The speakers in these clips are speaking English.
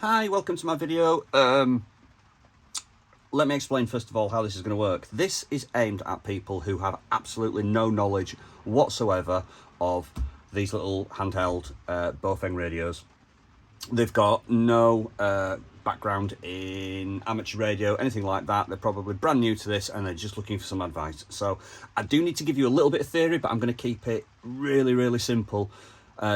Hi, welcome to my video. Let me explain first of all how this is going to work. This is aimed at people who have absolutely no knowledge whatsoever of these little handheld Baofeng radios. They've got no background in amateur radio, anything like that. They're probably brand new to this and they're just looking for some advice. So I do need to give you a little bit of theory, but I'm going to keep it really simple.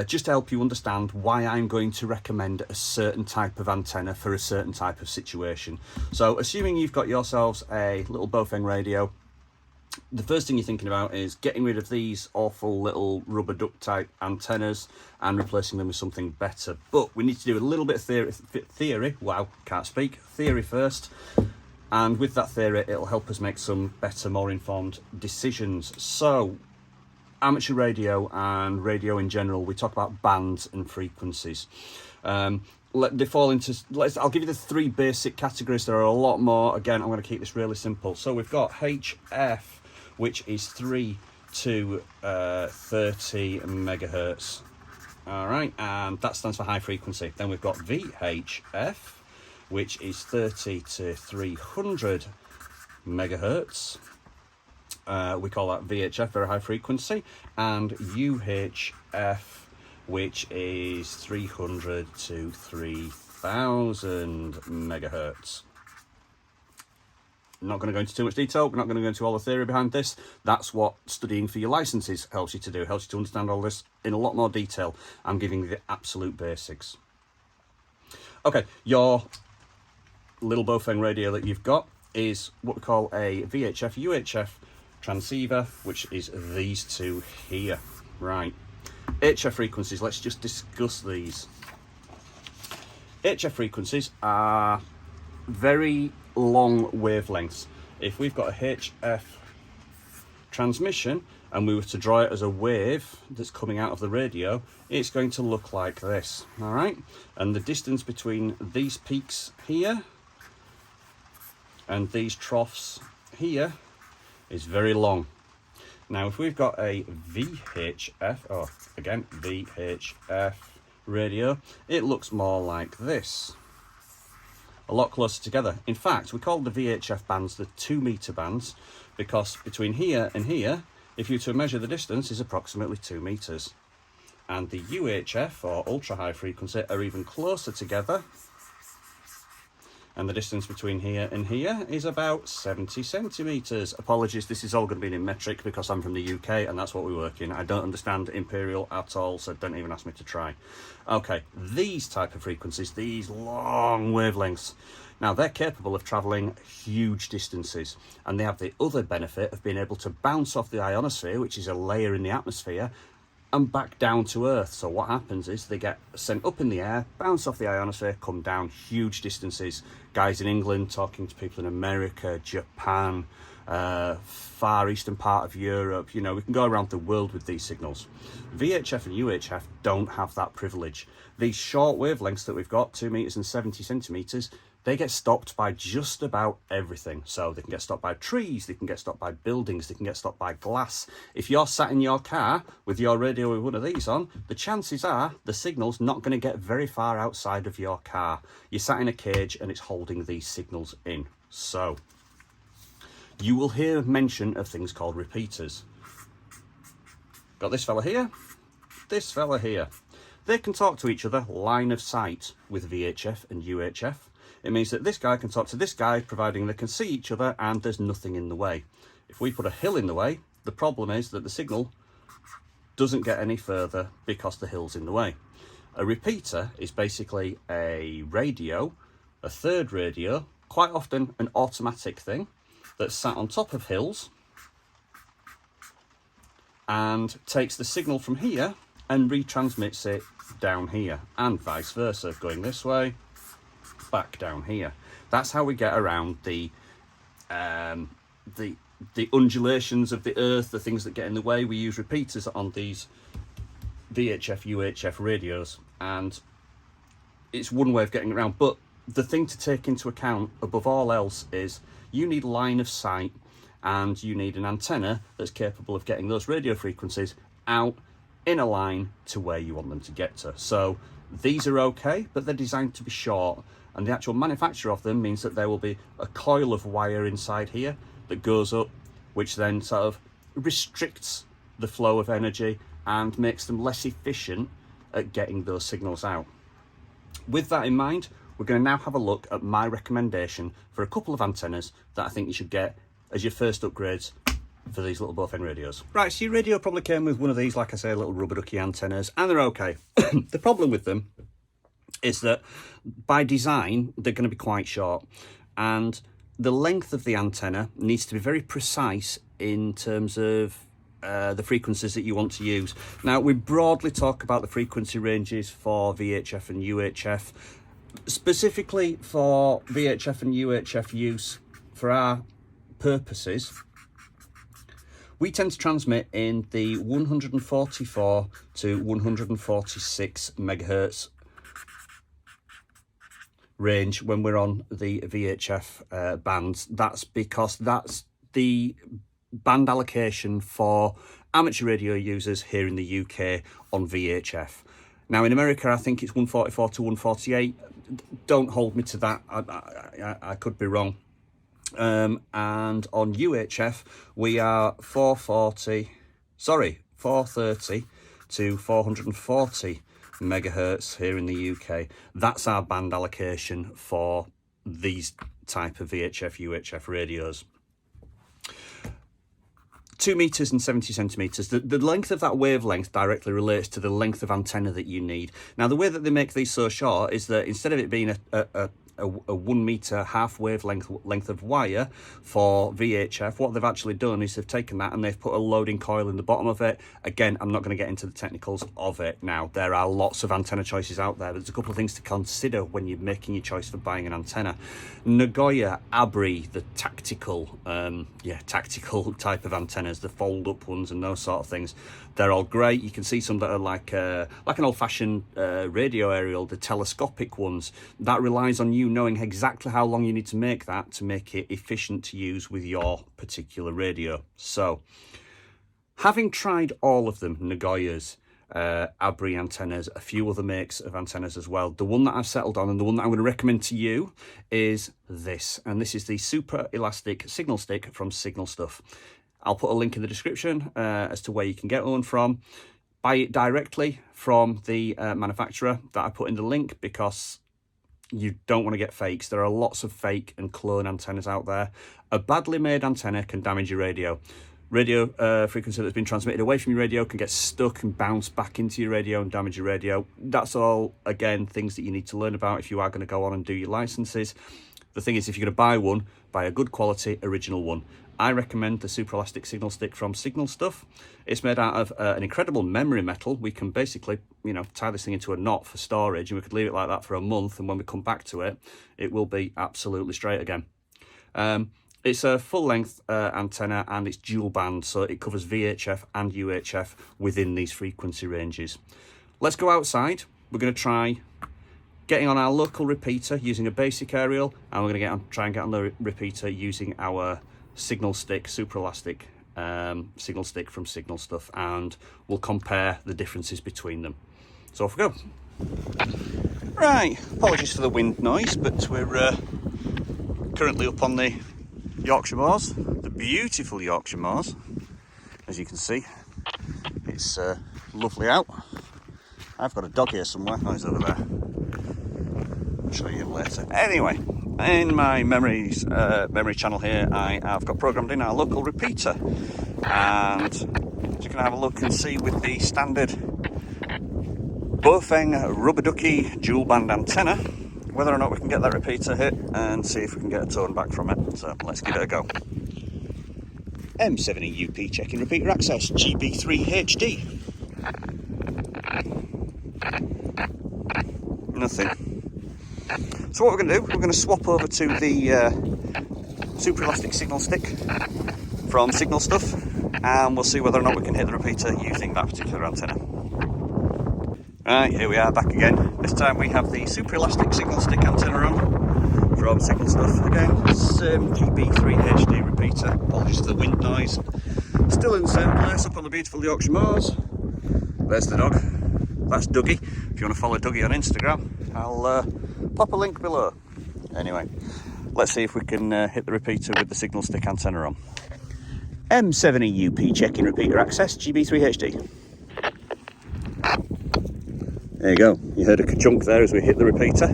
Just to help you understand why I'm going to recommend a certain type of antenna for a certain type of situation. So assuming you've got yourselves a little Baofeng radio, the first thing you're thinking about is getting rid of these awful little rubber duck type antennas and replacing them with something better. But we need to do a little bit of theory. Wow, can't speak. Theory first. And with that theory, it'll help us make some better, more informed decisions. So amateur radio and radio in general, we talk about bands and frequencies. They fall into, I'll give you the three basic categories. There are a lot more. Again, I'm going to keep this really simple. So we've got HF, which is 3 to 30 megahertz. All right, and that stands for high frequency. Then we've got VHF, which is 30 to 300 megahertz. We call that VHF, very high frequency, and UHF, which is 300 to 3000 megahertz. I'm not going to go into too much detail. We're not going to go into all the theory behind this. That's what studying for your licenses helps you to do. It helps you to understand all this in a lot more detail. I'm giving you the absolute basics. Okay, your little Baofeng radio that you've got is what we call a VHF, UHF transceiver, which is these two here. Right, HF frequencies, let's just discuss these. HF frequencies are very long wavelengths. If we've got a HF transmission and we were to draw it as a wave that's coming out of the radio, it's going to look like this. All right, and the distance between these peaks here and these troughs here is very long. Now if we've got a VHF, or again VHF radio, it looks more like this, a lot closer together. In fact, we call the VHF bands the 2 meter bands because between here and here, if you were to measure the distance, is approximately 2 meters. And the UHF, or ultra high frequency, are even closer together, and the distance between here and here is about 70 centimeters. Apologies, this is all going to be in metric because I'm from the UK and that's what we work in. I don't understand imperial at all, so don't even ask me to try. Okay, these type of frequencies, these long wavelengths, now they're capable of traveling huge distances, and they have the other benefit of being able to bounce off the ionosphere, which is a layer in the atmosphere, and back down to Earth. So what happens is they get sent up in the air, bounce off the ionosphere, come down huge distances. Guys in England talking to people in America, Japan, far eastern part of Europe, you know, we can go around the world with these signals. VHF and UHF don't have that privilege. These short wavelengths that we've got, 2 meters and 70 centimeters, they get stopped by just about everything. So they can get stopped by trees, they can get stopped by buildings, they can get stopped by glass. If you're sat in your car with your radio with one of these on, the chances are the signal's not going to get very far outside of your car. You're sat in a cage and it's holding these signals in. So you will hear mention of things called repeaters. Got this fella here, this fella here. They can talk to each other line of sight with VHF and UHF. It means that this guy can talk to this guy, providing they can see each other and there's nothing in the way. If we put a hill in the way, the problem is that the signal doesn't get any further because the hill's in the way. A repeater is basically a radio, a third radio, quite often an automatic thing, that's sat on top of hills and takes the signal from here and retransmits it down here, and vice versa, going this way, back down here. That's how we get around the undulations of the earth, the things that get in the way. We use repeaters on these VHF, UHF radios, and it's one way of getting around. But the thing to take into account above all else is you need line of sight, and you need an antenna that's capable of getting those radio frequencies out in a line to where you want them to get to. So These are okay, but they're designed to be short, and the actual manufacture of them means that there will be a coil of wire inside here that goes up, which then sort of restricts the flow of energy and makes them less efficient at getting those signals out. With that in mind, we're going to now have a look at my recommendation for a couple of antennas that I think you should get as your first upgrades for these little Baofeng radios. Right, so your radio probably came with one of these, like I say, little rubber ducky antennas, and they're okay. The problem with them is that by design, they're going to be quite short, and the length of the antenna needs to be very precise in terms of the frequencies that you want to use. Now, we broadly talk about the frequency ranges for VHF and UHF. Specifically for VHF and UHF use for our purposes, we tend to transmit in the 144 to 146 megahertz range when we're on the VHF bands. That's because that's the band allocation for amateur radio users here in the UK on VHF. Now in America, I think it's 144 to 148. Don't hold me to that. I could be wrong. And on UHF, we are 430 to 440 megahertz here in the UK. That's our band allocation for these type of VHF, UHF radios. 2 meters and 70 centimeters. The length of that wavelength directly relates to the length of antenna that you need. Now, the way that they make these so short is that instead of it being a 1 meter half wavelength of wire for VHF, what they've actually done is they've taken that and they've put a loading coil in the bottom of it. Again, I'm not going to get into the technicals of it now. There are lots of antenna choices out there. There's a couple of things to consider when you're making your choice for buying an antenna. Nagoya, Abri, the tactical type of antennas, the fold up ones and those sort of things, they're all great. You can see some that are like an old-fashioned radio aerial, the telescopic ones. That relies on you knowing exactly how long you need to make that to make it efficient to use with your particular radio. So, having tried all of them, Nagoyas, Abri antennas, a few other makes of antennas as well, the one that I've settled on and the one that I'm going to recommend to you is this. And this is the super elastic signal stick from Signal Stuff. I'll put a link in the description as to where you can get one from. Buy it directly from the manufacturer that I put in the link, because you don't want to get fakes. There are lots of fake and clone antennas out there. A badly made antenna can damage your radio. Radio frequency that's been transmitted away from your radio can get stuck and bounce back into your radio and damage your radio. That's all, again, things that you need to learn about if you are going to go on and do your licenses. The thing is, if you're going to buy one, buy a good quality original one. I recommend the super elastic signal stick from Signal Stuff. It's made out of an incredible memory metal. We can basically, tie this thing into a knot for storage, and we could leave it like that for a month, and when we come back to it, it will be absolutely straight again. It's a full-length antenna, and it's dual band, so it covers VHF and UHF within these frequency ranges. Let's go outside. We're going to try getting on our local repeater using a basic aerial, and we're going to try and get on the repeater using our signal stick, super elastic signal stick from Signal Stuff, and we'll compare the differences between them. So off we go. Right, apologies for the wind noise, but we're currently up on the Yorkshire Moors, the beautiful Yorkshire Moors. As you can see, it's lovely out. I've got a dog here somewhere. Oh, he's over there. I'll show you him later. Anyway, in my memory channel here, I have got programmed in our local repeater, and you can have a look and see with the standard Baofeng rubber ducky dual band antenna whether or not we can get that repeater hit and see if we can get a tone back from it. So let's give it a go. M70UP checking repeater access, GB3HD. Nothing. So what we're going to do, we're going to swap over to the super elastic signal stick from Signal Stuff, and we'll see whether or not we can hit the repeater using that particular antenna. Right, here we are back again. This time we have the super elastic signal stick antenna on from Signal Stuff. Again, same GB3HD repeater. Apologies for the wind noise. Still in the same place up on the beautiful Yorkshire Moors. There's the dog. that's Dougie. If you want to follow Dougie on Instagram, I'll pop a link below. Anyway, let's see if we can hit the repeater with the signal stick antenna on. M7EUP checking repeater access, GB3HD. There you go, you heard a ka-chunk there as we hit the repeater.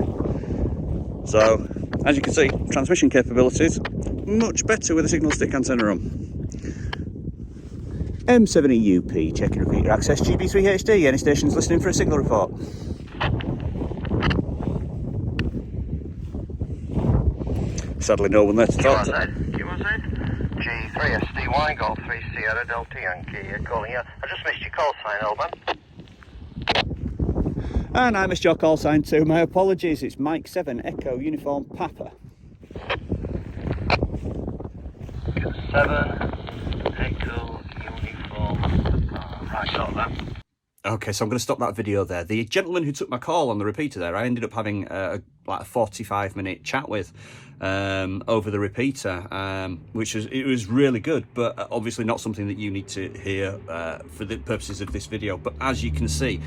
So, as you can see, transmission capabilities much better with the signal stick antenna on. M7EUP checking repeater access, GB3HD. Any stations listening for a signal report? Sadly, no one there to talk to. G3SDY Golf 3 Sierra Delta Yankee calling you. I just missed your call sign, over. And I missed your call sign too, my apologies. It's Mike 7 Echo Uniform Papa. 7 Echo Uniform Papa. Right, got that. Okay, so I'm going to stop that video there. The gentleman who took my call on the repeater there, I ended up having like a 45-minute chat with over the repeater, which was really good, but obviously not something that you need to hear for the purposes of this video. But as you can see,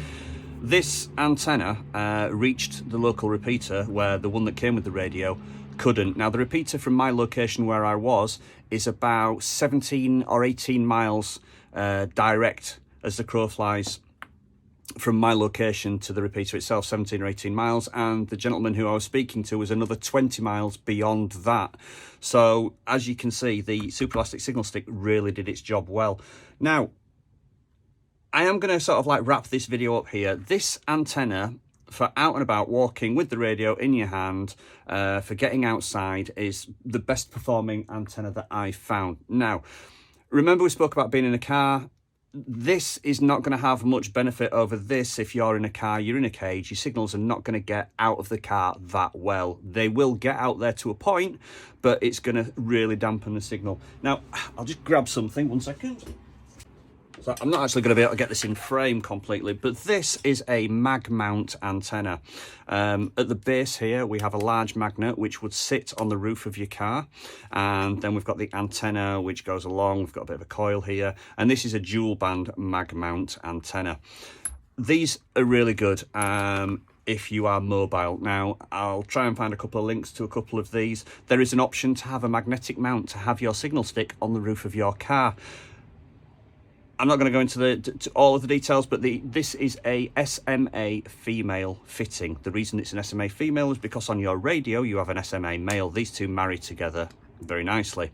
this antenna reached the local repeater where the one that came with the radio couldn't. Now, the repeater from my location where I was is about 17 or 18 miles direct as the crow flies from my location to the repeater itself, 17 or 18 miles, and the gentleman who I was speaking to was another 20 miles beyond that. So as you can see, the super elastic signal stick really did its job well. Now, I am going to sort of like wrap this video up here. This antenna for out and about walking with the radio in your hand, for getting outside, is the best performing antenna that I've found. Now, remember we spoke about being in a car. This is not going to have much benefit over this. If you're in a car, you're in a cage, your signals are not going to get out of the car that well. They will get out there to a point, but it's going to really dampen the signal. Now, I'll just grab something, 1 second. So I'm not actually going to be able to get this in frame completely, but this is a mag mount antenna. At the base here, we have a large magnet which would sit on the roof of your car. And then we've got the antenna which goes along. We've got a bit of a coil here. And this is a dual band mag mount antenna. These are really good if you are mobile. Now, I'll try and find a couple of links to a couple of these. There is an option to have a magnetic mount to have your signal stick on the roof of your car. I'm not going to go into all of the details, but this is a SMA female fitting. The reason it's an SMA female is because on your radio you have an SMA male. These two marry together very nicely.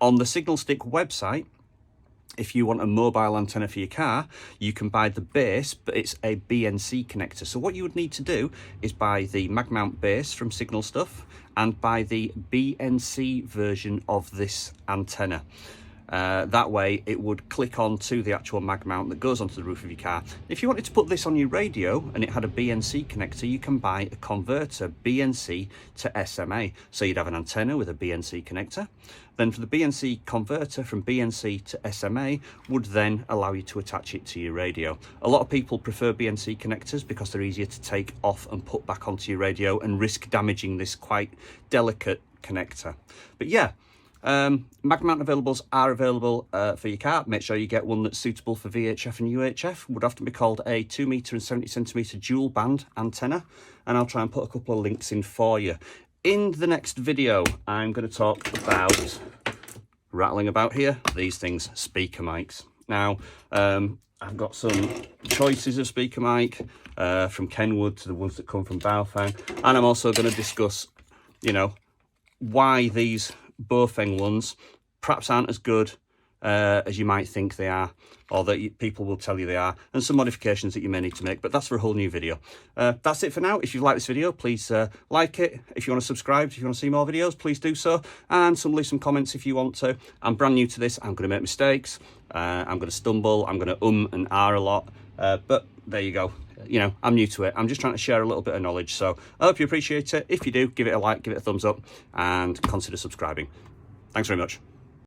On the Signal Stick website, if you want a mobile antenna for your car, you can buy the base, but it's a BNC connector. So what you would need to do is buy the mag mount base from Signal Stuff and buy the BNC version of this antenna. That way it would click on to the actual mag mount that goes onto the roof of your car. If you wanted to put this on your radio and it had a BNC connector, you can buy a converter, BNC to SMA. So you'd have an antenna with a BNC connector. Then for the BNC converter from BNC to SMA would then allow you to attach it to your radio. A lot of people prefer BNC connectors because they're easier to take off and put back onto your radio and risk damaging this quite delicate connector. But yeah, mag mount availables are available for your car. Make sure you get one that's suitable for VHF and UHF. Would often be called a 2 metre and 70 centimetre dual band antenna, and I'll try and put a couple of links in for you. In the next video, I'm going to talk about, rattling about here, these things, speaker mics. Now, I've got some choices of speaker mic from Kenwood to the ones that come from Baofeng, and I'm also going to discuss, you know, why these Baofeng ones perhaps aren't as good as you might think they are, or that people will tell you they are, and some modifications that you may need to make, but that's for a whole new video. That's it for now. If you like this video, please like it. If you want to subscribe, if you want to see more videos, please do so, and leave some comments if you want to. I'm brand new to this. I'm going to make mistakes. I'm going to stumble. I'm going to and ah a lot, but there you go. You know, I'm new to it. I'm just trying to share a little bit of knowledge. So I hope you appreciate it. If you do, give it a like, give it a thumbs up, and consider subscribing. Thanks very much.